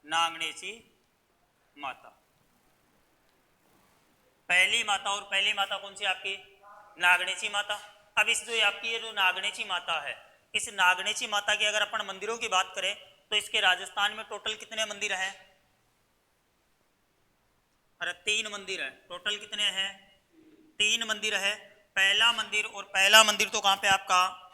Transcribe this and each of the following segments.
नागणेची माता। पहली माता, और पहली माता कौन सी आपकी? नागणेची माता। अब इस जो आपकी ये जो नागणेची माता है, इस नागणेची माता की अगर अपन मंदिरों की बात करें तो इसके राजस्थान में टोटल कितने मंदिर हैं? अरे 3 मंदिर है। टोटल कितने हैं? 3 मंदिर है। पहला मंदिर, और पहला मंदिर तो कहां पे आपका?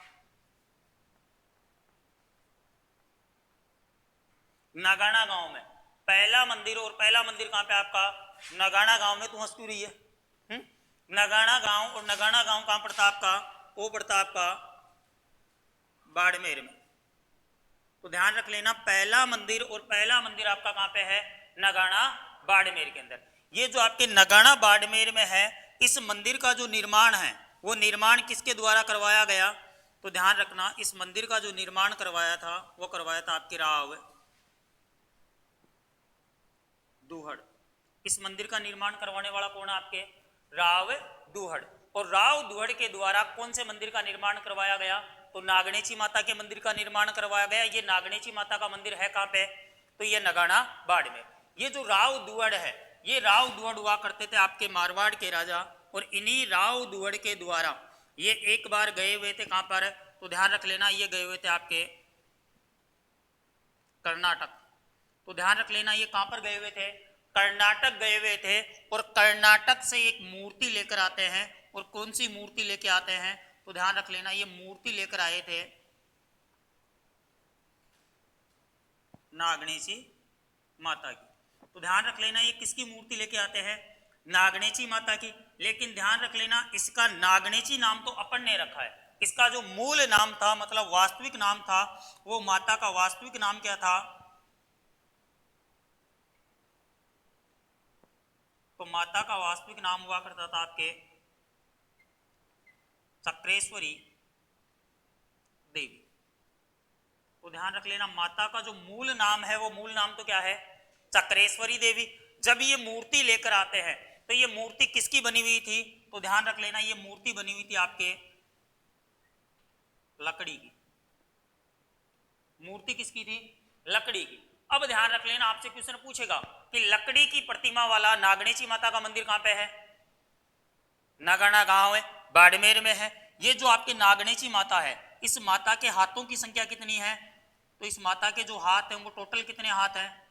नगाना गांव में। पहला मंदिर, और पहला मंदिर कहां पे आपका? नगाना गांव में। तू हंस क्यों रही है? नगाना गांव, और नगाना गांव कहां पड़ता आपका? वो पड़ता आपका बाड़मेर में। तो ध्यान रख लेना, पहला मंदिर और पहला मंदिर आपका कहां पे है? नगाना बाड़मेर के अंदर। ये जो आपके नगाना बाड़मेर में है, इस मंदिर का जो निर्माण है वो निर्माण किसके द्वारा करवाया गया? तो ध्यान रखना, इस मंदिर का जो निर्माण करवाया था वो करवाया था आपके राव दूहड़। इस मंदिर का निर्माण करवाने वाला कौन है आपके? राव दूहड़। और राव दूहड़ के द्वारा कौन से मंदिर का निर्माण करवाया गया? तो नागणेची माता के मंदिर का निर्माण करवाया गया। ये नागणेची माता का मंदिर है कहां पे? तो ये नगाना बाड़मेर। ये जो राव दूहड़ है, ये राव दूहड़ हुआ करते थे आपके मारवाड़ के राजा, और इन्हीं राव दूहड़ के द्वारा ये एक बार गए हुए थे कहां पर? तो ध्यान रख लेना, ये गए हुए थे आपके कर्नाटक। तो ध्यान रख लेना, ये कहां पर गए हुए थे? कर्नाटक गए हुए थे। और कर्नाटक से एक मूर्ति लेकर आते हैं। और कौन सी मूर्ति लेके आते हैं? तो ध्यान रख लेना, ये मूर्ति लेकर आए थे नागणेची माता की। तो ध्यान रख लेना, ये किसकी मूर्ति लेके आते हैं? नागणेची माता की। लेकिन ध्यान रख लेना, इसका नागणेची नाम तो अपन ने रखा है। इसका जो मूल नाम था, मतलब वास्तविक नाम था, वो माता का वास्तविक नाम क्या था? तो माता का वास्तविक नाम हुआ करता था आपके चक्रेश्वरी देवी। तो ध्यान रख लेना, माता का जो मूल नाम है वो मूल नाम तो क्या है? चक्रेश्वरी देवी। जब ये मूर्ति लेकर आते हैं तो ये मूर्ति किसकी बनी हुई थी? तो ध्यान रख लेना, ये मूर्ति बनी हुई थी आपके लकड़ी की। मूर्ति किसकी थी? लकड़ी की। अब ध्यान रख लेना, आपसे क्वेश्चन पूछेगा कि लकड़ी की प्रतिमा वाला नागणेची माता का मंदिर कहां पे है? नगाना गांव है, बाड़मेर में है। ये जो आपके नागणेची माता है, इस माता के हाथों की संख्या कितनी है? तो इस माता के जो हाथ हैं वो टोटल कितने हाथ हैं?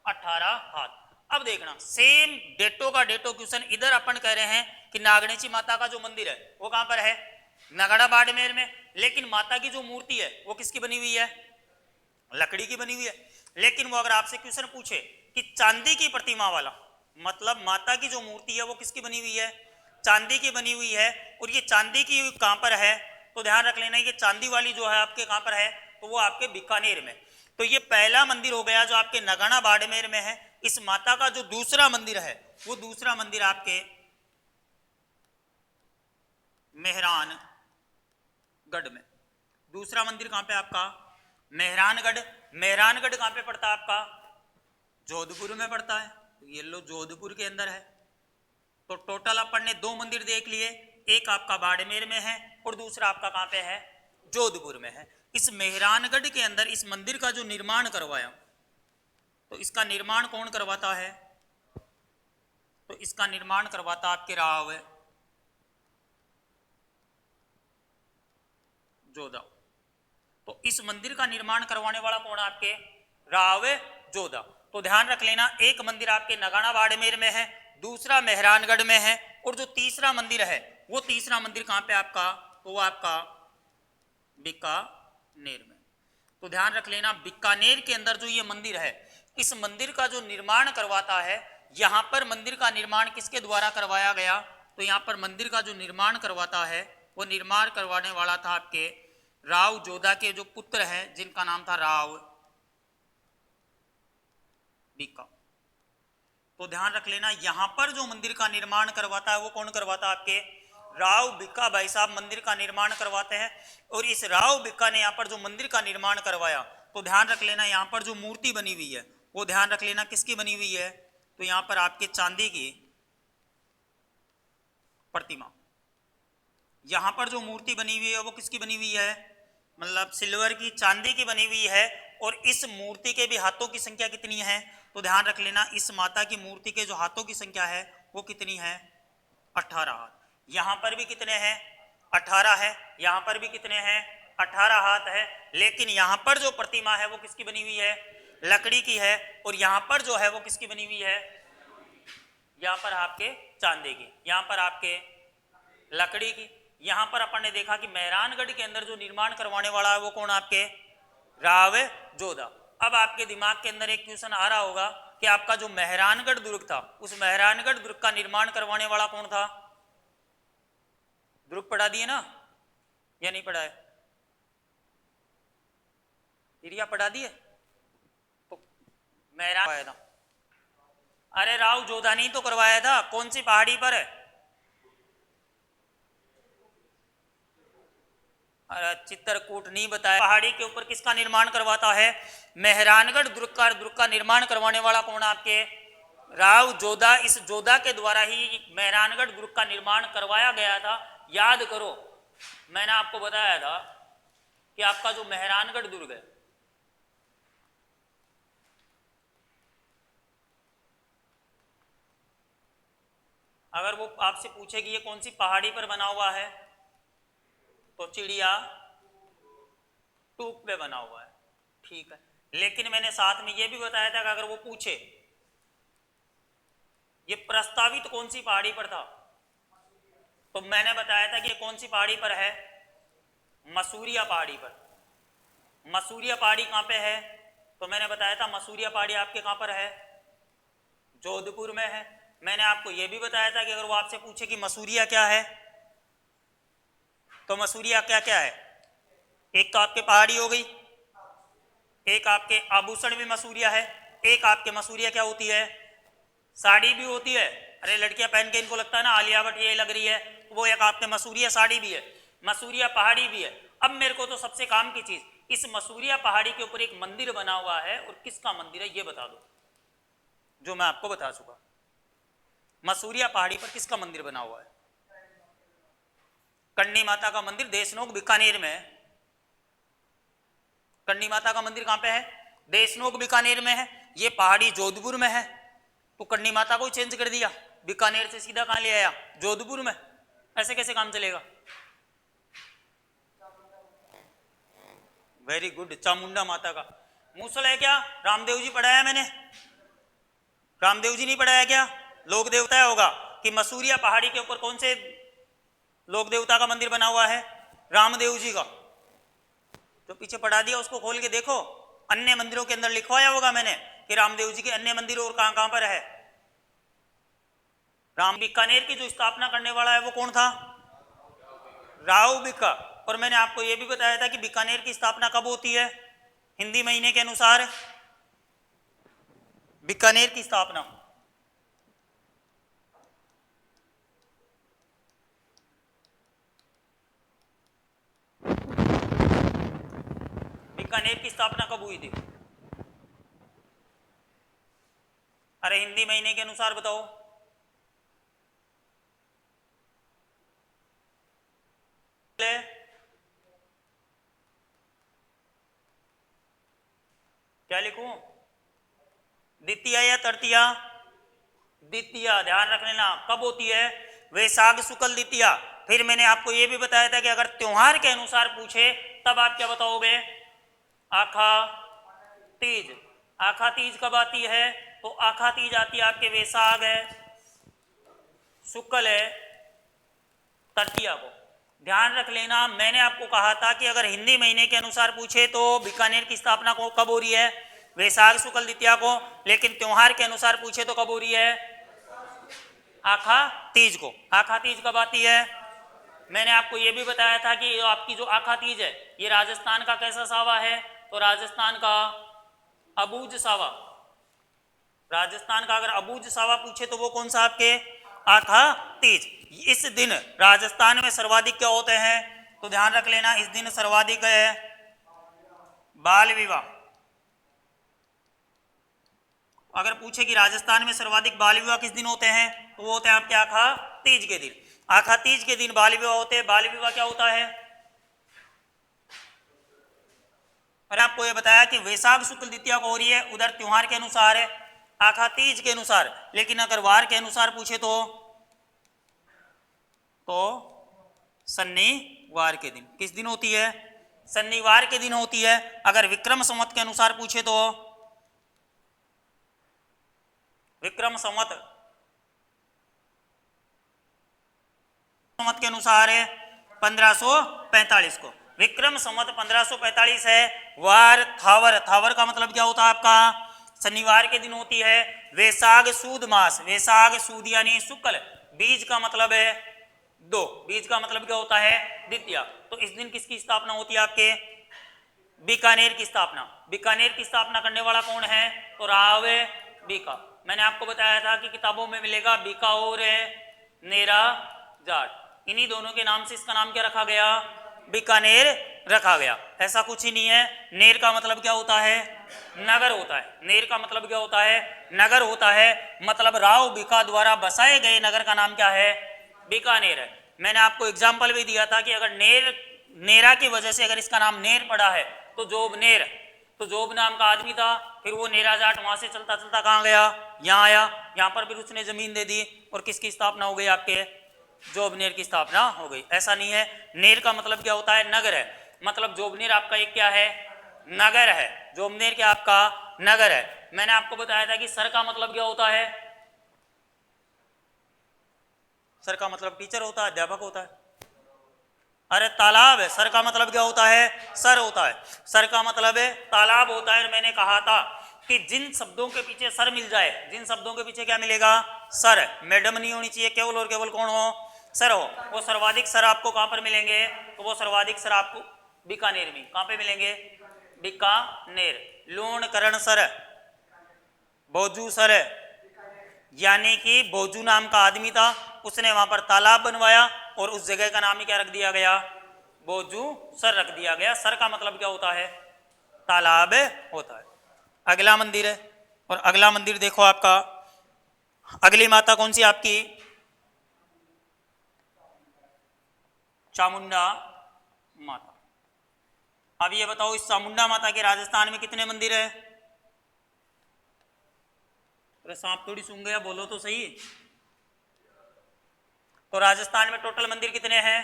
18 हाथ। अब देखना, सेम डेटो का डेटो क्वेश्चन इधर अपन कह रहे हैं कि नागणेची माता का जो मंदिर है वो कहां पर है? नगाना बाड़मेर में। लेकिन माता की जो मूर्ति है वो किसकी बनी हुई है? लकड़ी की बनी हुई है। लेकिन वो अगर आपसे क्वेश्चन पूछे कि चांदी की प्रतिमा वाला, मतलब माता की जो मूर्ति है वो किसकी बनी हुई है? चांदी की बनी हुई है। और ये चांदी की कहां पर है? तो ध्यान रख लेना, ये चांदी वाली जो है आपके कहां पर है? तो वो आपके बीकानेर में। तो ये पहला मंदिर हो गया जो आपके नगाना बाड़मेर में है। इस माता का जो दूसरा मंदिर है वो दूसरा मंदिर आपके मेहरानगढ़ में। दूसरा मंदिर कहां पे आपका? मेहरानगढ़। मेहरानगढ़ कहां पे पड़ता है आपका? जोधपुर में पड़ता है। ये लो, जोधपुर के अंदर है। तो टोटल अपन ने 2 मंदिर देख लिए, एक आपका बाड़मेर में है और दूसरा आपका कहां पे है? जोधपुर में है। इस मेहरानगढ़ के अंदर इस मंदिर का जो निर्माण करवाया, तो इसका निर्माण कौन करवाता है? तो इसका निर्माण करवाता आपके राव जोधा। तो इस मंदिर का निर्माण करवाने वाला कौन है आपके? राव जोधा। तो ध्यान रख लेना, एक मंदिर आपके नगाना बाड़मेर में है, दूसरा मेहरानगढ़ में है, और जो तीसरा मंदिर है वो तीसरा मंदिर कहां पे आपका? तो वो आपका बीकानेर में। तो ध्यान रख लेना, बीकानेर के अंदर जो ये मंदिर है, इस मंदिर का जो निर्माण करवाता है, यहां पर मंदिर का निर्माण किसके द्वारा करवाया गया? तो यहां पर मंदिर का जो निर्माण करवाता है वो निर्माण करवाने वाला था आपके राव जोधा के जो पुत्र हैं जिनका नाम था राव बीका। तो ध्यान रख लेना, यहां पर जो मंदिर का निर्माण करवाता है वो कौन करवाता है? आपके राव बिक्का भाई साहब मंदिर का निर्माण करवाते हैं। और इस राव बिक्का ने यहाँ पर जो मंदिर का निर्माण करवाया, तो ध्यान रख लेना, यहाँ पर जो मूर्ति बनी हुई है वो ध्यान रख लेना किसकी बनी हुई है? तो यहाँ पर आपके चांदी की प्रतिमा। यहाँ पर जो मूर्ति बनी हुई है वो किसकी बनी हुई है? मतलब सिल्वर की, चांदी की बनी हुई है। और इस मूर्ति के भी हाथों की संख्या कितनी है, तो ध्यान रख लेना इस माता की मूर्ति के जो हाथों की संख्या है वो कितनी है, 18 हाथ। यहां पर भी कितने हैं, 18 है, यहां पर भी कितने हैं, 18 हाथ है। लेकिन यहां पर जो प्रतिमा है वो किसकी बनी हुई है, लकड़ी की है, और यहां पर जो है वो किसकी बनी हुई है, यहां पर आपके चांदी की, यहां पर आपके लकड़ी की। यहां पर अपन ने देखा कि मेहरानगढ़ के अंदर जो निर्माण करवाने वाला है वो कौन, आपके राव जोधा। अब आपके दिमाग के अंदर एक क्वेश्चन आ रहा होगा कि आपका जो मेहरानगढ़ दुर्ग था, उस मेहरानगढ़ दुर्ग का निर्माण करवाने वाला कौन था। दुर्ग पढ़ा दिए ना या नहीं पढ़ा है, एरिया पढ़ा दिए, तो मेहरान था। अरे राव जोधा नहीं तो करवाया था, कौन सी पहाड़ी पर है, अरे चित्रकूट नहीं बताया। पहाड़ी के ऊपर किसका निर्माण करवाता है, मेहरानगढ़ दुर्ग का निर्माण करवाने वाला कौन, आपके राव जोधा। इस जोधा के द्वारा ही मेहरानगढ़ दुर्ग का निर्माण करवाया गया था। याद करो मैंने आपको बताया था कि आपका जो मेहरानगढ़ दुर्ग है, अगर वो आपसे पूछे कि ये कौन सी पहाड़ी पर बना हुआ है, तो चिड़िया टूप पे बना हुआ है, ठीक है। लेकिन मैंने साथ में ये भी बताया था कि अगर वो पूछे ये प्रस्तावित कौन सी पहाड़ी पर था, तो मैंने बताया था कि ये कौन सी पहाड़ी पर है, मसूरिया पहाड़ी पर। मसूरिया पहाड़ी कहां पे है, तो मैंने बताया था मसूरिया पहाड़ी आपके कहां पर है, जोधपुर में है। मैंने आपको यह भी बताया था कि अगर वो आपसे पूछे कि मसूरिया क्या है, तो मसूरिया क्या क्या है, एक तो आपके पहाड़ी हो गई, एक आपके आभूषण भी मसूरिया है, एक आपके मसूरिया क्या होती है, साड़ी भी होती है। अरे लड़कियां पहन के इनको लगता है ना आलिया भट्ट ये लग रही है, वो एक आपके मसूरिया साड़ी भी है, मसूरिया पहाड़ी भी है। अब मेरे को तो सबसे काम की चीज, इस मसूरिया पहाड़ी के ऊपर एक मंदिर बना हुआ है, और किसका मंदिर है ये बता दो, जो मैं आपको बता चुका। मसूरिया पहाड़ी पर किसका मंदिर बना हुआ है, करणी माता का मंदिर देशनोक बीकानेर में है। करणी माता का मंदिर कहां पे है, देशनोक बीकानेर में है। ये पहाड़ी जोधपुर में है, तो करणी माता को चेंज कर दिया, बीकानेर से सीधा कहां ले आया, जोधपुर में। ऐसे कैसे काम चलेगा। वेरी गुड, चामुंडा माता का मूसल है क्या, रामदेव जी पढ़ाया मैंने, रामदेव जी नहीं पढ़ाया क्या, लोक देवता होगा कि मसूरिया पहाड़ी के ऊपर कौन से लोक देवता का मंदिर बना हुआ है, रामदेव जी का। जो पीछे पढ़ा दिया उसको खोल के देखो, अन्य मंदिरों के अंदर लिखवाया होगा मैंने कि रामदेव जी के अन्य मंदिर और कहां कहां पर है। राम बीकानेर की जो स्थापना करने वाला है वो कौन था, राव बिका। और मैंने आपको यह भी बताया था कि बीकानेर की स्थापना कब होती है, हिंदी महीने के अनुसार बीकानेर की स्थापना बीकानेर की स्थापना कब हुई थी, अरे हिंदी महीने के अनुसार बताओ। क्या लिखूं, द्वितीया या तृतीया, द्वितीया। ध्यान रख लेना कब होती है, वैशाख शुक्ल द्वितीया। फिर मैंने आपको यह भी बताया था कि अगर त्योहार के अनुसार पूछे तब आप क्या बताओगे, आखा तीज। आखा तीज कब आती है, तो आखा तीज आती है आपके वैशाख है, शुक्ल है, तृतीया को। ध्यान रख लेना मैंने आपको कहा था कि अगर हिंदी महीने के अनुसार पूछे तो बीकानेर की स्थापना को कब हो रही है, वैशाख शुक्ल द्वितीया को। लेकिन त्योहार के अनुसार पूछे तो कब हो रही है, आखा तीज को। आखा तीज कब आती है, मैंने आपको यह भी बताया था कि आपकी जो आखा तीज है ये राजस्थान का कैसा सावा है, तो राजस्थान का अबूझ सावा। राजस्थान का अगर अबूझ सावा पूछे तो वो कौन सा आपके, आखा तीज। इस दिन राजस्थान में सर्वाधिक क्या होते हैं, तो ध्यान रख लेना इस दिन सर्वाधिक है बाल विवाह। अगर पूछे कि राजस्थान में सर्वाधिक बाल विवाह किस दिन होते हैं, तो वो होते हैं आपके आखा तीज के दिन। आखा तीज के दिन बाल विवाह होते हैं। बाल विवाह क्या होता है, और आपको ये बताया कि वैशाख शुक्ल द्वितीया को हो रही है, उधर त्योहार के अनुसार है, आखा तीज के अनुसार। लेकिन अगर वार के अनुसार पूछे तो शनिवार के दिन। किस दिन होती है? शनिवार के दिन होती है। अगर विक्रम संवत के अनुसार पूछे तो विक्रम संवत के अनुसार है 1545 को। विक्रम संवत 1545 है। वार थावर, थावर का मतलब क्या होता है आपका? शनिवार के दिन होती है। वैशाख सूद मास, वैशाख सूद यानी शुक्ल, बीज का मतलब है 2, बीज का मतलब क्या होता है? द्वितीया। तो इस दिन किसकी स्थापना होती है आपके? बीकानेर की स्थापना। बीकानेर की स्थापना करने वाला कौन है? तो राव बीका। मैंने आपको बताया था कि किताबों में मिलेगा बीका और नेरा जाट, इन्हीं दोनों के नाम से इसका नाम क्या रखा गया? बीकानेर रखा गया। ऐसा कुछ ही नहीं है। नेर का मतलब क्या होता है? नगर होता है। नेर का मतलब क्या होता है? नगर होता है। मतलब राव बीका द्वारा बसाए गए नगर का नाम क्या है? बीकानेर है। मैंने आपको एग्जाम्पल भी दिया था कि अगर नेरा की वजह से अगर इसका नाम नेर पड़ा है तो जोबनेर, तो जोब नाम का आदमी था, फिर वो नेरा जाट वहां से चलता चलता कहाँ गया? यहाँ आया, यहाँ पर फिर उसने जमीन दे दी और किसकी स्थापना हो गई? आपके जोबनेर की स्थापना हो गई। ऐसा नहीं है। नेर का मतलब क्या होता है? नगर है। मतलब जोबनेर आपका एक क्या है? नगर है। जोबनेर क्या आपका? नगर है। मैंने आपको बताया था कि सर का मतलब क्या होता है? सर का मतलब टीचर होता है, अध्यापक होता है। अरे तालाब है। सर का मतलब क्या होता है? सर होता है। सर का मतलब है तालाब होता है। मैंने कहा था कि जिन शब्दों के पीछे सर मिल जाए, जिन शब्दों के पीछे क्या मिलेगा? सर। मैडम नहीं होनी चाहिए, केवल और केवल कौन हो? सर हो। वो सर्वाधिक सर आपको कहां पर मिलेंगे? तो वो सर्वाधिक सर आपको बीकानेर में। कहां पे मिलेंगे? बीकानेर। लूणकरण सर, भोजू सर, यानी कि भोजू नाम का आदमी था, उसने वहां पर तालाब बनवाया और उस जगह का नाम ही क्या रख दिया गया? भोजू सर रख दिया गया। सर का मतलब क्या होता है? तालाब होता है। अगला मंदिर है, और अगला मंदिर देखो आपका, अगली माता कौन सी आपकी? चामुंडा माता। अब ये बताओ, इस चामुंडा माता के राजस्थान में कितने मंदिर है? अरे सांप थोड़ी सूंघ गया, बोलो तो सही। तो राजस्थान में टोटल मंदिर कितने हैं?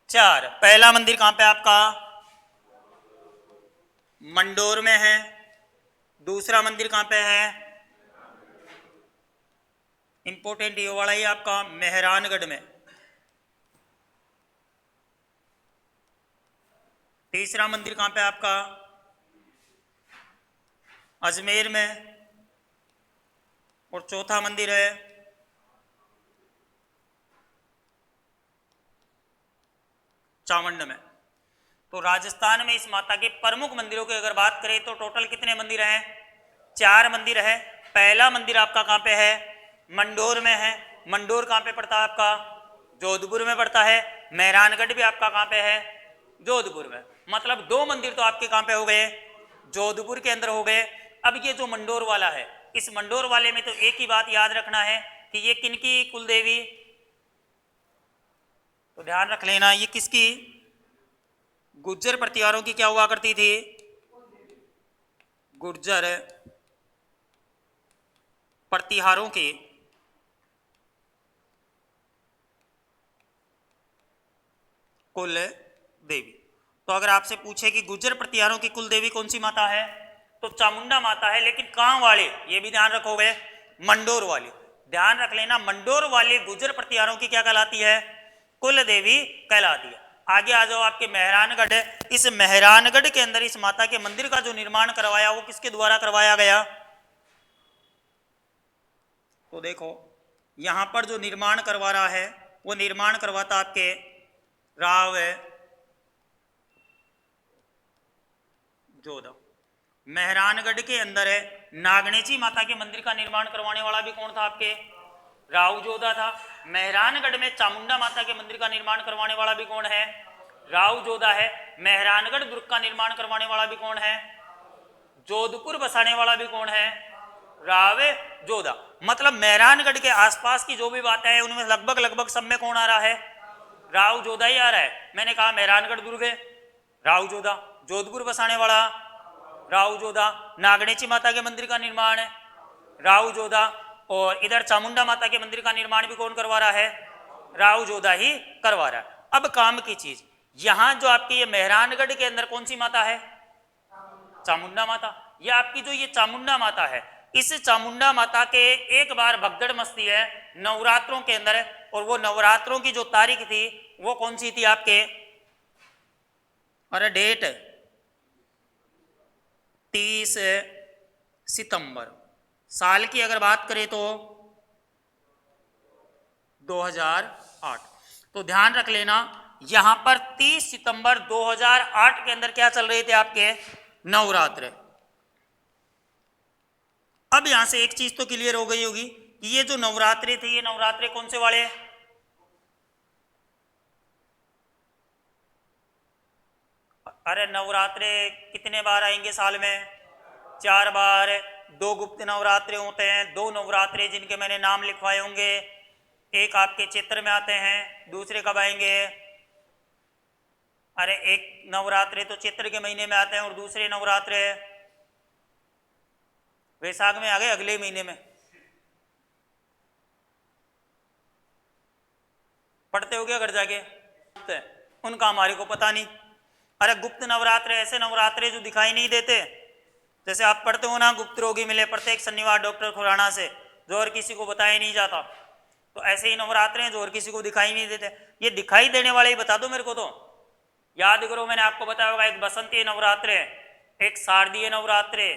4। पहला मंदिर कहां पे आपका? मंडोर में है। दूसरा मंदिर कहां पे है? इंपोर्टेंट ये वाला ही आपका मेहरानगढ़ में। तीसरा मंदिर कहां पे आपका? अजमेर में। और चौथा मंदिर है चामुंड में। तो राजस्थान में इस माता के प्रमुख मंदिरों की अगर बात करें तो टोटल कितने मंदिर हैं? 4 मंदिर है। पहला मंदिर आपका कहां पे है? मंडोर में है। मंडोर कहां पे पड़ता है आपका? जोधपुर में पड़ता है। मेहरानगढ़ भी आपका कहां पे है? जोधपुर में। मतलब 2 मंदिर तो आपके कहां पे हो गए? जोधपुर के अंदर हो गए। अब ये जो मंडोर वाला है, इस मंडोर वाले में तो एक ही बात याद रखना है कि ये किनकी कुलदेवी? तो ध्यान रख लेना, ये किसकी? गुर्जर प्रतिहारों की क्या हुआ करती थी? गुर्जर प्रतिहारों की कुल देवी। तो अगर आपसे पूछे कि गुर्जर प्रतिहारों की कुल देवी कौन सी माता है, तो चामुंडा माता है। लेकिन कहां वाले? ये भी ध्यान रखोगे, मंडोर वाली। ध्यान रख लेना, मंडोर वाले गुर्जर प्रतिहारों की क्या कहलाती है? कुल देवी कहलाती है। आगे आ जाओ, आपके मेहरानगढ़ है। इस मेहरानगढ़ के अंदर इस माता के मंदिर का जो निर्माण करवाया वो किसके द्वारा करवाया गया? तो देखो, यहां पर जो निर्माण करवा रहा है वो निर्माण करवाता आपके राव जोधा। मेहरानगढ़ के अंदर है नागणेची माता के मंदिर का निर्माण करवाने वाला भी कौन था? आपके राव जोधा था। मेहरानगढ़ में चामुंडा माता के मंदिर का निर्माण करवाने वाला भी कौन है? राव जोधा है। मेहरानगढ़ दुर्ग का निर्माण करवाने वाला भी कौन है? जोधपुर बसाने वाला भी कौन है? राव जोधा। मतलब मेहरानगढ़ के आसपास की जो भी बातें हैं उनमें लगभग लगभग सब में कौन आ रहा है? राव जोधा ही आ रहा है। मैंने कहा मेहरानगढ़ दुर्ग है, राव जोधा। जोधपुर बसाने वाला राव जोधा। नागणेची माता के मंदिर का निर्माण राव जोधा। और इधर चामुंडा माता के मंदिर का निर्माण भी कौन करवा रहा है? राव जोधा ही करवा रहा है। अब काम की चीज, यहां जो आपके ये मेहरानगढ़ के अंदर कौन सी माता है? चामुंडा माता। ये आपकी जो ये चामुंडा माता है, इस चामुंडा माता के एक बार भगदड़ मस्ती है नवरात्रों के अंदर। और वो नवरात्रों की जो तारीख थी वो कौन सी थी आपके? अरे डेट 30 सितंबर। साल की अगर बात करें तो 2008। तो ध्यान रख लेना, यहां पर 30 सितंबर 2008 के अंदर क्या चल रहे थे आपके? नवरात्र। अब यहां से एक चीज तो क्लियर हो गई होगी कि ये जो नवरात्रे थे, ये नवरात्रे कौन से वाले? अरे नवरात्रे कितने बार आएंगे साल में? 4 बार। 2 गुप्त नवरात्रे होते हैं, 2 नवरात्रे जिनके मैंने नाम लिखवाए होंगे। एक आपके चैत्र में आते हैं, दूसरे कब आएंगे? अरे एक नवरात्रे तो चैत्र के महीने में आते हैं और दूसरे नवरात्रे वैशाख में आ गए, अगले महीने में। पढ़ते हो गया घर जाके? उनका हमारे को पता नहीं। अरे गुप्त नवरात्रे ऐसे नवरात्रे जो दिखाई नहीं देते, जैसे आप पढ़ते हो ना, गुप्त रोगी मिले प्रत्येक शनिवार डॉक्टर खुराना से, जो और किसी को बताया नहीं जाता। तो ऐसे ही नवरात्रे हैं जो और किसी को दिखाई नहीं देते। ये दिखाई देने वाले ही बता दो मेरे को। तो याद करो, मैंने आपको बताया होगा, एक बसंती नवरात्रे, एक शारदीय नवरात्रे।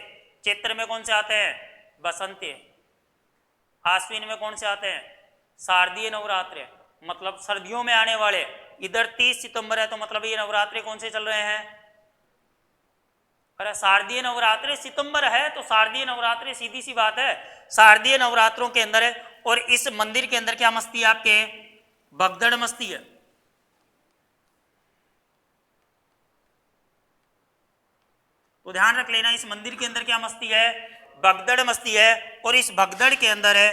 चैत्र में कौन से आते हैं? बसंती। आश्विन में कौन से आते हैं? शारदीय नवरात्रे, मतलब सर्दियों में आने वाले। इधर 30 सितंबर है तो मतलब ये नवरात्रे कौन से चल रहे हैं? अरे शारदीय नवरात्रे सितंबर है तो शारदीय नवरात्रे, सीधी सी बात है, शारदीय नवरात्रों के अंदर है। और इस मंदिर के अंदर क्या मस्ती है आपके? भगदड़ मस्ती है। तो ध्यान रख लेना, इस मंदिर के अंदर क्या मस्ती है? भगदड़ मस्ती है। और इस भगदड़ के अंदर है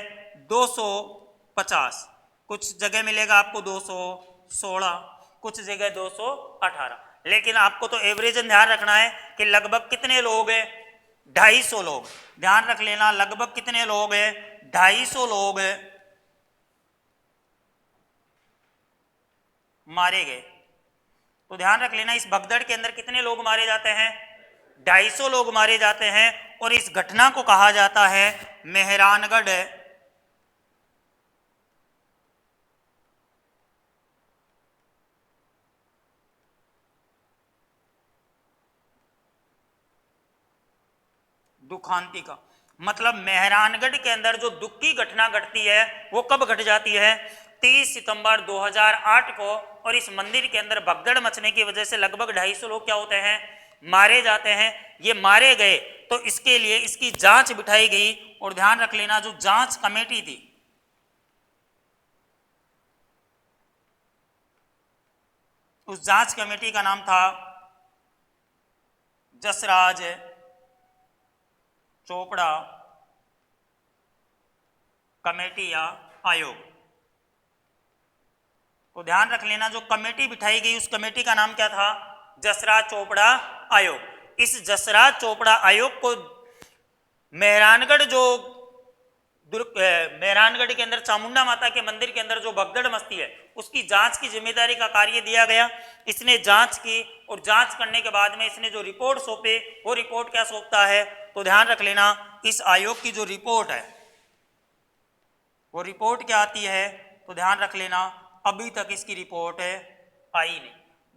250, कुछ जगह मिलेगा आपको 216, कुछ जगह 218। लेकिन आपको तो एवरेज ध्यान रखना है कि लगभग कितने लोग हैं? 250 लोग। ध्यान रख लेना, लगभग कितने लोग हैं? 250 लोग मारे गए। तो ध्यान रख लेना, इस भगदड़ के अंदर कितने लोग मारे जाते हैं? 250 लोग मारे जाते हैं। और इस घटना को कहा जाता है मेहरानगढ़ दुखांती का। मतलब मेहरानगढ़ के अंदर जो दुख की घटना घटती है वो कब घट जाती है? 30 सितंबर 2008 को। और इस मंदिर के अंदर भगदड़ मचने की वजह से लगभग 250 लोग क्या होते हैं? मारे जाते हैं। ये मारे गए तो इसके लिए इसकी जांच बिठाई गई। और ध्यान रख लेना, जो जांच कमेटी थी, उस जांच कमेटी का नाम था जसराज चोपड़ा कमेटी या आयोग। तो ध्यान रख लेना, जो कमेटी बिठाई गई उस कमेटी का नाम क्या था? जसराज चोपड़ा आयोग। इस जसराज चोपड़ा आयोग को मेहरानगढ़ जो मेहरानगढ़ के अंदर चामुंडा माता के मंदिर के अंदर जो भगदड़ मस्ती है उसकी जांच की जिम्मेदारी का कार्य दिया गया। इसने जांच की और जांच करने के बाद में इसने जो रिपोर्ट सौंपे, वो रिपोर्ट क्या सौंपता है? तो ध्यान रख लेना, इस आयोग की जो रिपोर्ट है वो रिपोर्ट क्या आती है? तो ध्यान रख लेना, अभी तक इसकी रिपोर्ट आई नहीं।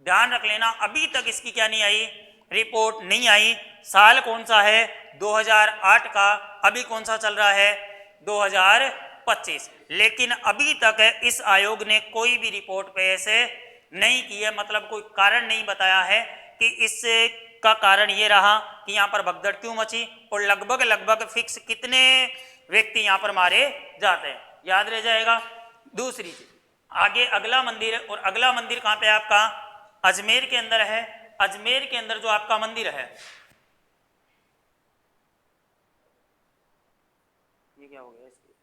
ध्यान रख लेना, अभी तक इसकी क्या नहीं आई? रिपोर्ट नहीं आई। साल कौन सा है? 2008 का। अभी कौन सा चल रहा है? 2025। लेकिन अभी तक इस आयोग ने कोई भी रिपोर्ट पेश नहीं की है, मतलब कोई कारण नहीं बताया है कि इससे का कारण ये रहा कि यहाँ पर भगदड़ क्यों मची और लगभग लगभग फिक्स कितने व्यक्ति यहाँ पर मारे जाते हैं। याद रह जाएगा। दूसरी चीज, आगे अगला मंदिर है, और अगला मंदिर कहाँ पे आपका? अजमेर के अंदर है। अजमेर के अंदर जो आपका मंदिर है, ये क्या हो गया इसके?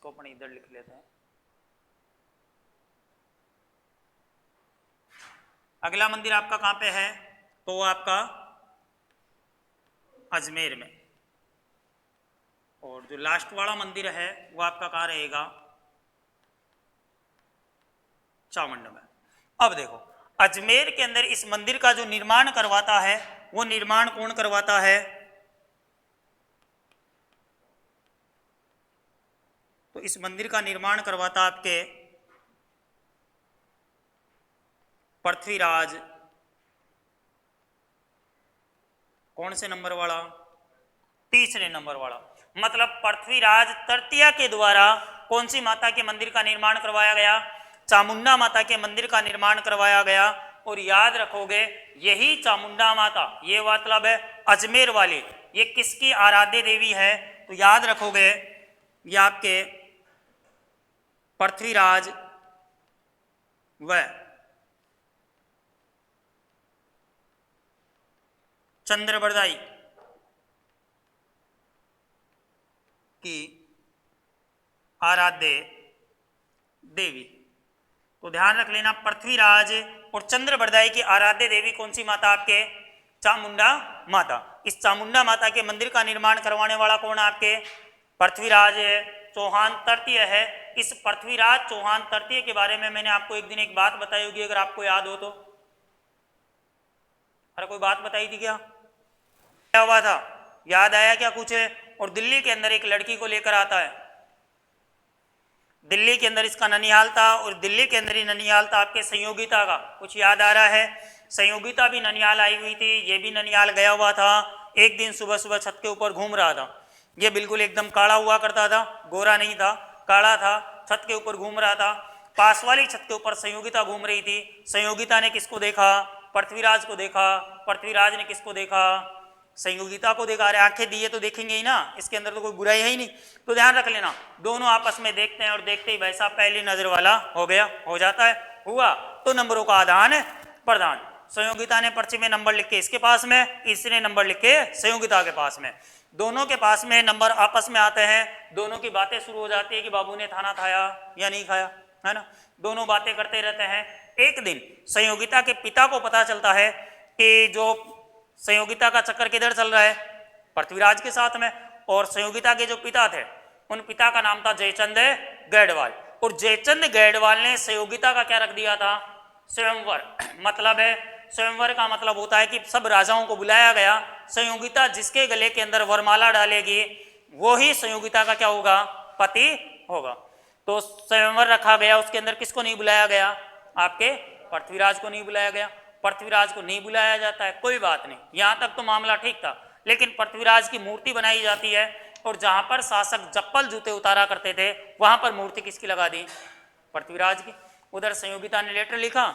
इसको अपन इधर लिख लेते हैं। अगला मंदिर आपका कहां पे है? तो वो आपका अजमेर में। और जो लास्ट वाला मंदिर है वो आपका कहां रहेगा? चामुंडा में। अब देखो, अजमेर के अंदर इस मंदिर का जो निर्माण करवाता है वो निर्माण कौन करवाता है? तो इस मंदिर का निर्माण करवाता आपके पृथ्वीराज। कौन से नंबर वाला? तीसरे नंबर वाला। मतलब पृथ्वीराज तृतीया के द्वारा कौन सी माता के मंदिर का निर्माण करवाया गया? चामुंडा माता के मंदिर का निर्माण करवाया गया। और याद रखोगे, यही चामुंडा माता, ये मतलब है अजमेर वाली, ये किसकी आराध्य देवी है? तो याद रखोगे, ये आपके पृथ्वीराज व चंद्रबरदाई की आराध्य देवी। तो ध्यान रख लेना, पृथ्वीराज और चंद्रबरदाई की आराध्य देवी कौन सी माता? आपके चामुंडा माता। इस चामुंडा माता के मंदिर का निर्माण करवाने वाला कौन? आपके पृथ्वीराज चौहान तृतीय है। इस पृथ्वीराज चौहान तृतीय के बारे में मैंने आपको एक दिन एक बात बताई होगी, अगर आपको याद हो तो। अरे कोई बात बताई थी क्या? क्या हुआ था? याद आया क्या कुछ? और दिल्ली के अंदर एक लड़की को लेकर आता है। दिल्ली के अंदर इसका ननिहाल था, और दिल्ली के अंदर ही ननिहाल था आपके संयोगिता का। कुछ याद आ रहा है? संयोगिता भी ननिहाल आई हुई थी, ये भी ननिहाल गया हुआ था। एक दिन सुबह सुबह छत के ऊपर घूम रहा था। ये बिल्कुल एकदम काला हुआ करता था, गोरा नहीं था, काला था। छत के ऊपर घूम रहा था। पास वाली छत के ऊपर संयोगिता घूम रही थी। संयोगिता ने किसको देखा? पृथ्वीराज को देखा। पृथ्वीराज ने किसको देखा? संयोगिता को देखा। अरे आंखें दिए तो देखेंगे ही ना, इसके अंदर तो कोई बुराई है ही नहीं। तो ध्यान रख लेना, दोनों आपस में देखते हैं और देखते ही भाई साहब पहली नजर वाला हो गया, हो जाता है। हुआ तो नंबरों का आदान प्रदान। संयोगिता ने पर्ची में नंबर लिख के इसके पास में, इसने नंबर लिख के संयोगिता के पास में। दोनों के पास में नंबर आपस में आते हैं। दोनों की बातें शुरू हो जाती है कि बाबू ने खाना खाया या नहीं खाया, है ना। दोनों बातें करते रहते हैं। एक दिन संयोगिता के पिता को पता चलता है कि जो संयोगिता का चक्कर किधर चल रहा है? पृथ्वीराज के साथ में। और संयोगिता के जो पिता थे, उन पिता का नाम था जयचंद गैडवाल। और जयचंद गैडवाल ने संयोगिता का क्या रख दिया था? स्वयंवर। मतलब है, स्वयंवर का मतलब होता है कि सब राजाओं को बुलाया गया। संयोगिता जिसके गले के अंदर वरमाला डालेगी वो ही संयोगिता का क्या होगा? पति होगा। तो स्वयंवर रखा गया, उसके अंदर किसको नहीं बुलाया गया? आपके पृथ्वीराज को नहीं बुलाया गया। पृथ्वीराज को नहीं बुलाया जाता है, कोई बात नहीं, यहां तक तो मामला ठीक था। लेकिन पृथ्वीराज की मूर्ति बनाई जाती है, और जहां पर शासक चप्पल जूते उतारा करते थे वहां पर मूर्ति किसकी लगा दी? पृथ्वीराज की। उधर संयोगिता ने लेटर लिखा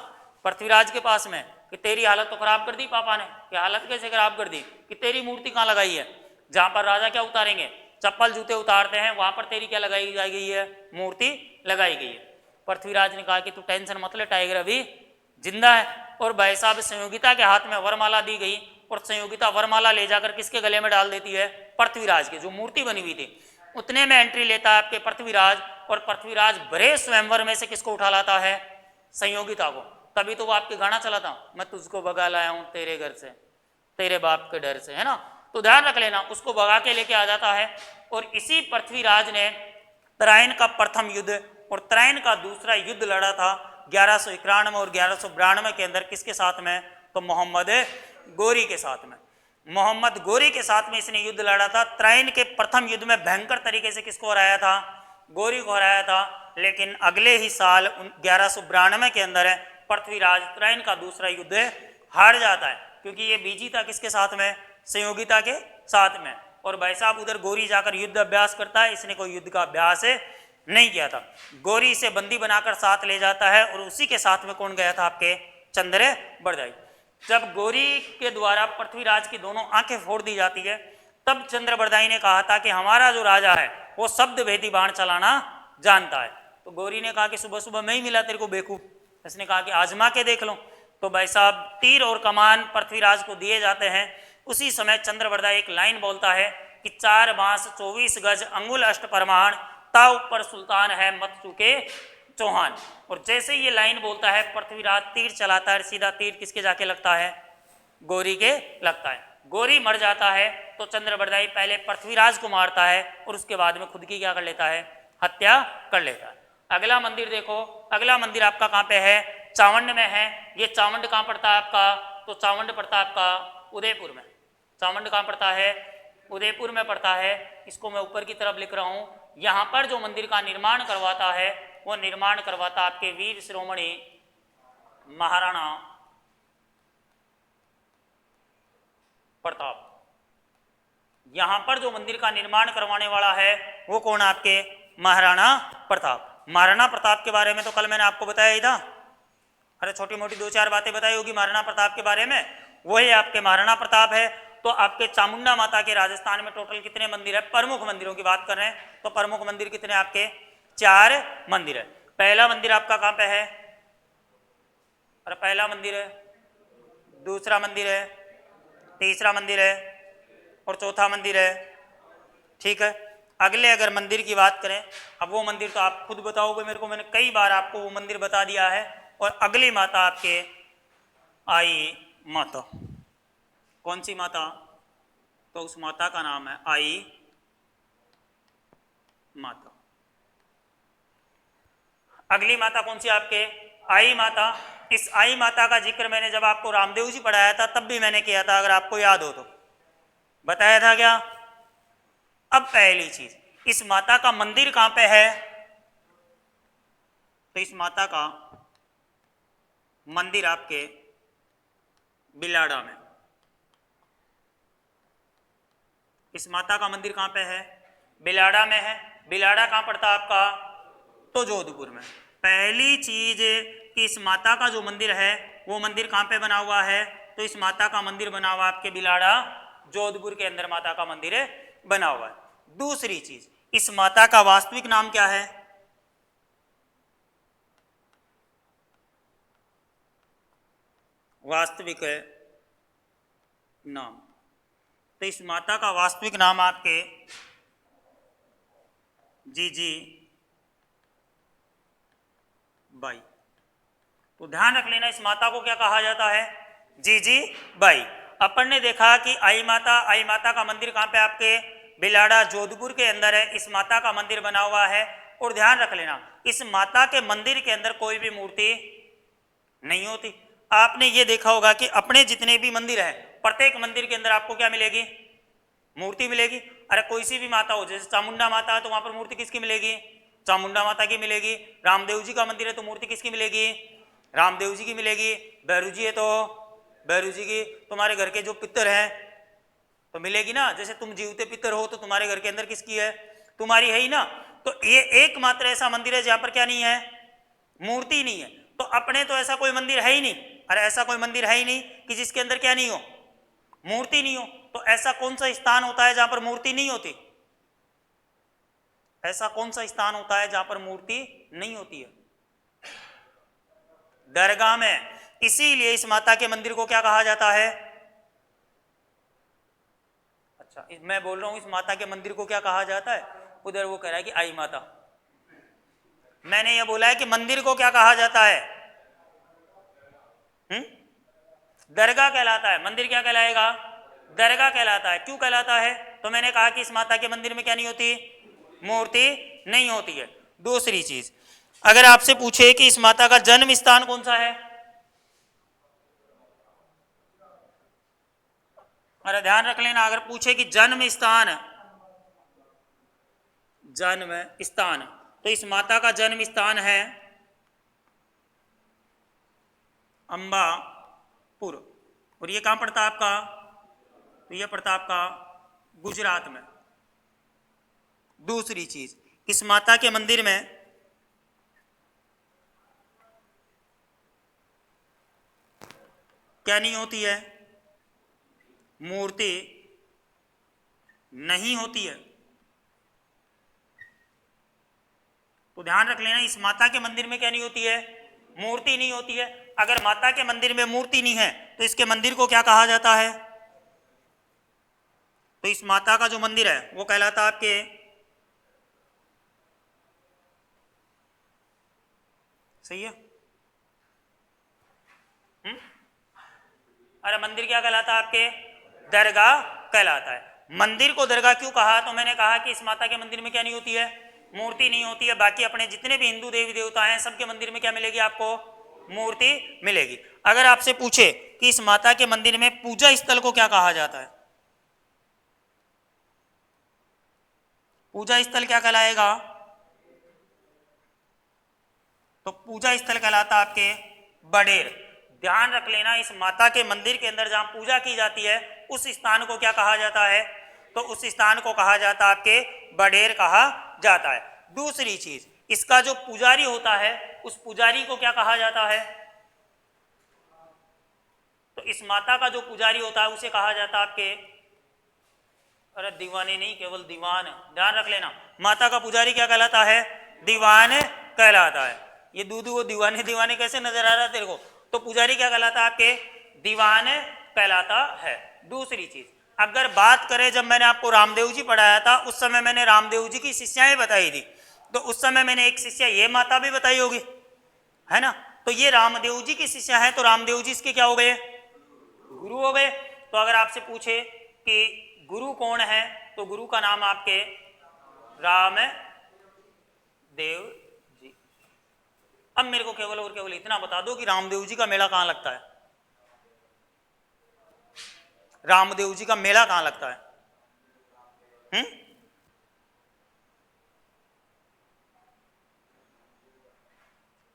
पृथ्वीराज के पास में कि तेरी हालत तो खराब कर दी पापा ने। कि हालत कैसे खराब कर दी? कि तेरी मूर्ति कहाँ लगाई है? जहां पर राजा क्या उतारेंगे? चप्पल जूते उतारते हैं, वहां पर तेरी क्या लगाई गई है? मूर्ति लगाई गई है। पृथ्वीराज ने कहा कि तू टेंशन मत ले, टाइगर अभी जिंदा है। और भाई साहब संयोगिता के हाथ में वरमाला दी गई, और संयोगिता वरमाला ले जाकर किसके गले में डाल देती है? पृथ्वीराज की जो मूर्ति बनी हुई थी। उतने में एंट्री लेता है आपके पृथ्वीराज, और पृथ्वीराज बड़े स्वयंवर में से किसको उठा लाता है? संयोगिता को। तभी तो वो आपके गाना चला था, मैं तुझको भगा लाया हूं तेरे घर से, तेरे बाप के डर से, है ना। तो ध्यान रख लेना, उसको भगा के लेके आ जाता है। और इसी पृथ्वीराज ने तराइन का प्रथम युद्ध और तराइन का दूसरा युद्ध लड़ा था 1191 और 1192 के अंदर। किसके साथ में? तो मोहम्मद गोरी के साथ में। मोहम्मद गोरी के साथ में इसने युद्ध लड़ा था। तराइन के प्रथम युद्ध में भयंकर तरीके से किसको हराया था? गोरी को हराया था। लेकिन अगले ही साल 1192 के अंदर पृथ्वीराज तराइन का दूसरा युद्ध हार जाता है, क्योंकि ये बीजी था किसके साथ में? संयोगिता के साथ में। और भाई साहब उधर गोरी जाकर युद्ध अभ्यास करता है, इसने कोई युद्ध का अभ्यास नहीं किया था। गोरी इसे बंदी बनाकर साथ ले जाता है, और उसी के साथ में कौन गया था? आपके चंद्रबरदाई। जब गोरी के द्वारा पृथ्वीराज की दोनों आंखें फोड़ दी जाती है, तब चंद्रबरदाई ने कहा था कि हमारा जो राजा है वो शब्द भेदी बाण चलाना जानता है। तो गोरी ने कहा कि सुबह सुबह मैं ही मिला तेरे को बेवकूफ। इसने कहा कि आजमा के देख लो। तो भाई साहब तीर और कमान पृथ्वीराज को दिए जाते हैं। उसी समय चंद्रबरदाई एक लाइन बोलता है कि 4 बांस 24 गज अंगुल अष्ट परमाण, सत्ता ऊपर सुल्तान है मत चूके चौहान। और जैसे ये लाइन बोलता है पृथ्वीराज तीर चलाता है, सीधा तीर किसके जाके लगता है? गौरी के लगता है। गौरी मर जाता है तो चंद्रबरदाई पहले पृथ्वीराज को मारता है और उसके बाद में खुद की क्या कर लेता है? हत्या कर लेता है। अगला मंदिर देखो, अगला मंदिर आपका कहाँ पे है? चावंड में है। ये चावंड कहाँ पड़ता है आपका? तो चावंड पड़ता है आपका उदयपुर में। चावंड कहाँ पड़ता है? उदयपुर में पड़ता है। इसको मैं ऊपर की तरफ लिख रहा हूँ। यहाँ पर जो मंदिर का निर्माण करवाता है वो निर्माण करवाता आपके वीर शिरोमणि महाराणा प्रताप। यहां पर जो मंदिर का निर्माण करवाने वाला है वो कौन? आपके महाराणा प्रताप। महाराणा प्रताप के बारे में तो कल मैंने आपको बताया ही था। अरे छोटी मोटी दो चार बातें बताई होगी महाराणा प्रताप के बारे में, वही आपके महाराणा प्रताप है। तो आपके चामुंडा माता के राजस्थान में टोटल कितने मंदिर है? प्रमुख मंदिरों की बात कर रहे हैं तो प्रमुख मंदिर कितने आपके? 4 मंदिर है। पहला मंदिर आपका कहां पे है? अरे पहला मंदिर है, दूसरा मंदिर है, तीसरा मंदिर है और चौथा मंदिर है। ठीक है। अगले अगर मंदिर की बात करें, अब वो मंदिर तो आप खुद बताओगे मेरे को, मैंने कई बार आपको वो मंदिर बता दिया है। और अगली माता आपके आई माता। कौन सी माता? तो उस माता का नाम है आई माता। अगली माता कौन सी आपके? आई माता। इस आई माता का जिक्र मैंने जब आपको रामदेव जी पढ़ाया था तब भी मैंने किया था, अगर आपको याद हो तो बताया था क्या? अब पहली चीज, इस माता का मंदिर कहां पे है? तो इस माता का मंदिर आपके बिलाड़ा में। इस माता का मंदिर कहां पे है? बिलाड़ा में है। बिलाड़ा कहां पड़ता है आपका? तो जोधपुर में। पहली चीज कि इस माता का जो मंदिर है वो मंदिर कहां पे बना हुआ है? तो इस माता का मंदिर बना हुआ आपके बिलाड़ा जोधपुर के अंदर माता का मंदिर बना हुआ है। दूसरी चीज, इस माता का वास्तविक नाम क्या है? वास्तविक नाम। तो इस माता का वास्तविक नाम आपके जीजी बाई। तो ध्यान रख लेना, इस माता को क्या कहा जाता है? जीजी बाई। अपन ने देखा कि आई माता का मंदिर कहाँ पे? आपके बिलाड़ा जोधपुर के अंदर है। इस माता का मंदिर बना हुआ है। और ध्यान रख लेना, इस माता के मंदिर के अंदर कोई भी मूर्ति नहीं होती। आपने ये देखा होगा कि अपने जितने भी मंदिर है प्रत्येक मंदिर के अंदर आपको क्या मिलेगी? मूर्ति मिलेगी। अरे कोई सी भी माता हो, जैसे चामुंडा माता है तो वहां पर मूर्ति किसकी मिलेगी? चामुंडा माता की मिलेगी। रामदेव जी का मंदिर है तो मूर्ति किसकी मिलेगी? रामदेव जी की मिलेगी। भैरू जी है तो भैरू जी की। तुम्हारे घर के जो पितर हैं तो मिलेगी ना, जैसे तुम जीवते पितर हो तो तुम्हारे घर के अंदर किसकी है? तुम्हारी है ही ना। तो ये एकमात्र ऐसा मंदिर है जहां पर क्या नहीं है? मूर्ति नहीं है। तो अपने तो ऐसा कोई मंदिर है ही नहीं। अरे ऐसा कोई मंदिर है ही नहीं कि जिसके अंदर क्या नहीं हो? मूर्ति नहीं हो। तो ऐसा कौन सा स्थान होता है जहां पर मूर्ति नहीं होती? ऐसा कौन सा स्थान होता है जहां पर मूर्ति नहीं होती है? दरगाह में। इसीलिए इस माता के मंदिर को क्या कहा जाता है? अच्छा, मैं बोल रहा हूं इस माता के मंदिर को क्या कहा जाता है? उधर वो कह रहा है कि आई माता। मैंने ये बोला है कि मंदिर को क्या कहा जाता है? दरगाह कहलाता है। मंदिर क्या कहलाएगा? दरगाह कहलाता है। क्यों कहलाता है? तो मैंने कहा कि इस माता के मंदिर में क्या नहीं होती? मूर्ति नहीं होती है। दूसरी चीज, अगर आपसे पूछे कि इस माता का जन्म स्थान कौन सा है? अरे ध्यान रख लेना, अगर पूछे कि जन्म स्थान तो इस माता का जन्म स्थान है अंबापुर। और ये कहां पड़ता है आपका? तो ये पड़ता है आपका गुजरात में। दूसरी चीज, इस माता के मंदिर में क्या नहीं होती है? मूर्ति नहीं होती है। तो ध्यान रख लेना, इस माता के मंदिर में क्या नहीं होती है? मूर्ति नहीं होती है। अगर माता के मंदिर में मूर्ति नहीं है तो इसके मंदिर को क्या कहा जाता है? तो इस माता का जो मंदिर है वो कहलाता है आपके सही है। अरे मंदिर क्या कहलाता है आपके? दरगाह कहलाता है। मंदिर को दरगाह क्यों कहा? तो मैंने कहा कि इस माता के मंदिर में क्या नहीं होती है? मूर्ति नहीं होती है। बाकी अपने जितने भी हिंदू देवी देवता हैं सबके मंदिर में क्या मिलेगी आपको? मूर्ति मिलेगी। अगर आपसे पूछे कि इस माता के मंदिर में पूजा स्थल को क्या कहा जाता है, पूजा स्थल क्या कहलाएगा? तो पूजा स्थल कहलाता आपके बडेर। ध्यान रख लेना, इस माता के मंदिर के अंदर जहां पूजा की जाती है उस स्थान को क्या कहा जाता है? तो उस स्थान को कहा जाता है आपके बडेर कहा जाता है। दूसरी चीज, इसका जो पुजारी होता है उस पुजारी को क्या कहा जाता है? तो इस माता का जो पुजारी होता है उसे कहा जाता है आपके, अरे दीवाने नहीं, केवल दीवान। ध्यान रख लेना, माता का पुजारी क्या कहलाता है? दीवान कहलाता है। ये दूध वो दीवाने दीवाने कैसे नजर आ रहा है तेरे को? तो पुजारी क्या कहलाता है आपके? दीवान कहलाता है। दूसरी चीज, अगर बात करें, जब मैंने आपको रामदेव जी पढ़ाया था उस समय मैंने रामदेव जी की शिष्याएं बताई थी, तो उस समय मैंने एक शिष्या ये माता भी बताई होगी, है ना? तो ये रामदेव जी की शिष्या है, तो रामदेव जी इसके क्या हो गए? गुरु हो गए। तो अगर आपसे पूछे कि गुरु कौन है, तो गुरु का नाम आपके रामदेव जी। अब मेरे को केवल और केवल इतना बता दो कि रामदेव जी का मेला कहां लगता है? रामदेव जी का मेला कहां लगता है?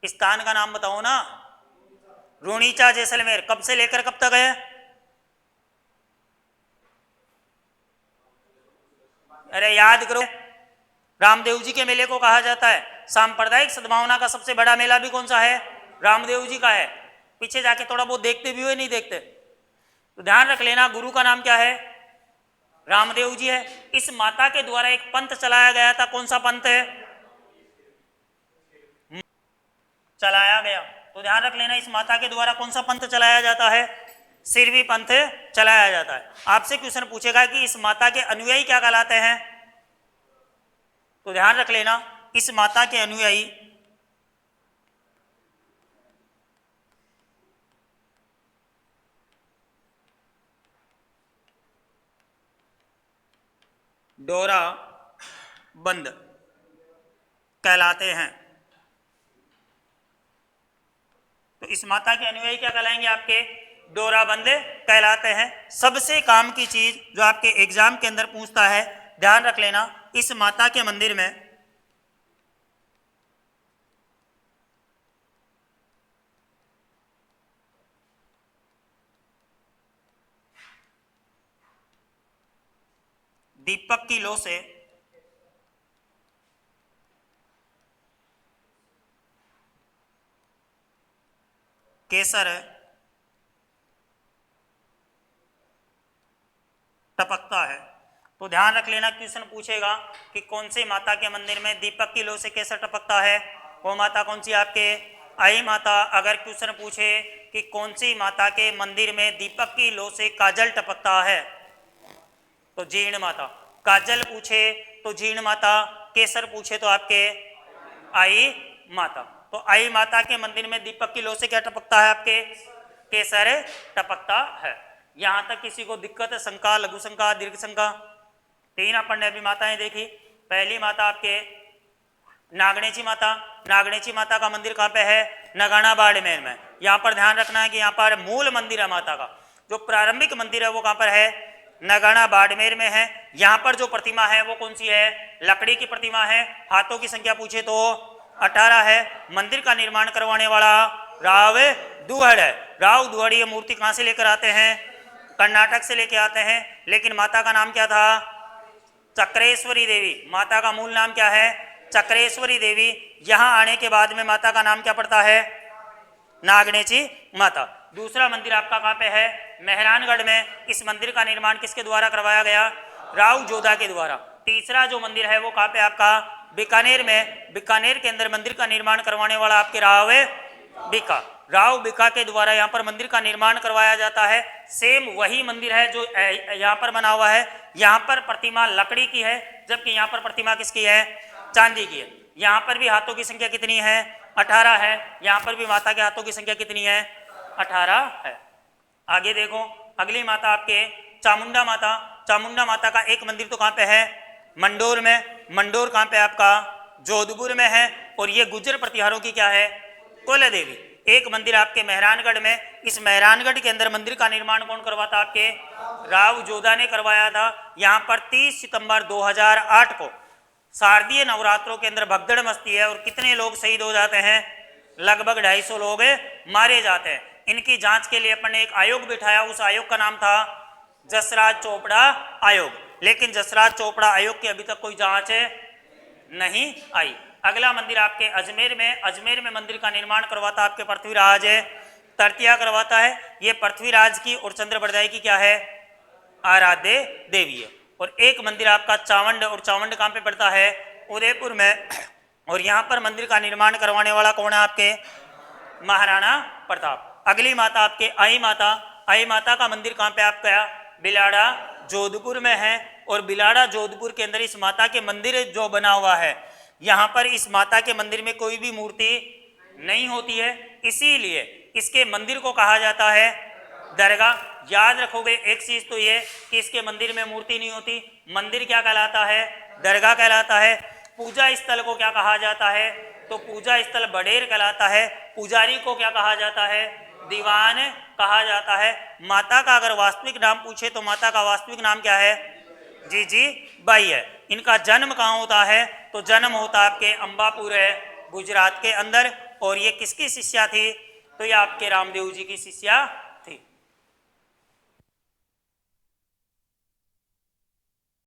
स्थान का नाम बताओ ना। रूणीचा जैसलमेर। कब से लेकर कब तक है? अरे याद करो, रामदेव जी के मेले को कहा जाता है सांप्रदायिक सद्भावना का सबसे बड़ा मेला भी कौन सा है? रामदेव जी का है। पीछे जाके थोड़ा बहुत देखते भी हुए नहीं देखते? तो ध्यान रख लेना, गुरु का नाम क्या है? रामदेव जी है। इस माता के द्वारा एक पंथ चलाया गया था, कौन सा पंथ है चलाया गया? तो ध्यान रख लेना, इस माता के द्वारा कौन सा पंथ चलाया जाता है? सिरवी पंथ चलाया जाता है। आपसे क्वेश्चन पूछेगा कि इस माता के अनुयायी क्या कहलाते हैं, तो ध्यान रख लेना, इस माता के अनुयायी डोरा बंद कहलाते हैं। तो इस माता के अनुयायी क्या कहलाएंगे आपके? डोरा बंद कहलाते हैं। सबसे काम की चीज जो आपके एग्जाम के अंदर पूछता है, ध्यान रख लेना, इस माता के मंदिर में दीपक की लो से केसर टपकता है। तो ध्यान रख लेना, क्वेश्चन पूछेगा कि कौन सी माता के मंदिर में दीपक की लो से केसर टपकता है? वो माता कौन सी आपके? आई माता। अगर क्वेश्चन पूछे कि कौन सी माता के मंदिर में दीपक की लो से काजल टपकता है, तो जीर्ण माता। काजल पूछे तो जीर्ण माता, केसर पूछे तो आपके आई माता। तो आई माता के मंदिर में दीपक की लो से क्या टपकता है आपके? केसर टपकता है। यहां तक किसी को दिक्कत है? शंका, लघु शंका, दीर्घ शंका? तीन अपन ने अभी माताएं देखी। पहली माता आपके नागणेची माता। नागणेची माता का मंदिर कहाँ पे है? नगाना बाड़मेर में। यहाँ पर ध्यान रखना है कि यहाँ पर मूल मंदिर है माता का, जो प्रारंभिक मंदिर है वो कहाँ पर है? नगाना बाड़मेर में है। यहाँ पर जो प्रतिमा है वो कौन सी है? लकड़ी की प्रतिमा है। हाथों की संख्या पूछे तो 18 है। मंदिर का निर्माण करवाने वाला राव दुहड़ है। राव दुहड़ ये मूर्ति कहाँ से लेकर आते हैं? कर्नाटक से लेकर आते हैं। लेकिन माता का नाम क्या था? चक्रेश्वरी देवी। माता का मूल नाम क्या है? चक्रेश्वरी देवी। यहां आने के बाद में माता का नाम क्या पड़ता है? नागणेची माता। दूसरा मंदिर आपका कहाँ पे है? मेहरानगढ़ में। इस मंदिर का निर्माण किसके द्वारा करवाया गया? राव जोधा के द्वारा। तीसरा जो मंदिर है वो कहाँ पे आपका? बीकानेर में। बीकानेर के अंदर मंदिर का निर्माण करवाने वाला आपके राव बीका। राव बीका के द्वारा यहाँ पर मंदिर का निर्माण करवाया जाता है। सेम वही मंदिर है जो यहाँ पर बना हुआ है। यहाँ पर प्रतिमा लकड़ी की है, जबकि यहाँ पर प्रतिमा किसकी है? चांदी की है। यहाँ पर भी हाथों की संख्या कितनी है? 18 है। यहाँ पर भी माता के हाथों की संख्या कितनी है? 18 है। आगे देखो, अगली माता आपके चामुंडा माता। चामुंडा माता का एक मंदिर तो कहाँ पे है? मंडोर में। मंडोर कहाँ पे आपका? जोधपुर में है। और ये गुर्जर प्रतिहारों की क्या है? कुल देवी। एक मंदिर आपके मेहरानगढ़ में। इस मेहरानगढ़ के अंदर मंदिर का निर्माण कौन करवाता? आपके राव जोधा ने करवाया था। यहाँ पर 30 सितंबर 2008 को शारदीय नवरात्रों के अंदर भगदड़ मस्ती है और कितने लोग शहीद हो जाते हैं? लगभग 250 लोग मारे जाते हैं। इनकी जांच के लिए अपन ने एक आयोग बिठाया। उस आयोग का नाम था जसराज चोपड़ा आयोग। लेकिन जसराज चोपड़ा आयोग की अभी तक कोई जांच नहीं आई। अगला मंदिर आपके अजमेर में। अजमेर में मंदिर का निर्माण करवाता आपके पृथ्वीराज तृतीया करवाता है। ये पृथ्वीराज की और चंद्रप्रदाय की क्या है? आराध्य देवी है। और एक मंदिर आपका चावंड। और चावंड कहाँ पे पड़ता है? उदयपुर में। और यहाँ पर मंदिर का निर्माण करवाने वाला कौन है? आपके महाराणा प्रताप। अगली माता आपके आई माता। आई माता का मंदिर कहाँ पे आपका? बिलाड़ा जोधपुर में है। और बिलाड़ा जोधपुर के अंदर इस माता के मंदिर जो बना हुआ है, यहाँ पर इस माता के मंदिर में कोई भी मूर्ति नहीं होती है, इसीलिए इसके मंदिर को कहा जाता है दरगाह। याद रखोगे एक चीज तो ये कि इसके मंदिर में मूर्ति नहीं होती। मंदिर क्या कहलाता है? दरगाह कहलाता है। पूजा स्थल को क्या कहा जाता है? तो पूजा स्थल बडेर कहलाता है। पुजारी को क्या कहा जाता है? दीवान कहा जाता है। माता का अगर वास्तविक नाम पूछे तो माता का वास्तविक नाम क्या है? जी बाई है। इनका जन्म कहाँ होता है? तो जन्म होता आपके अंबापुर है, गुजरात के अंदर। और ये किसकी शिष्या थी? तो ये आपके रामदेव जी की शिष्या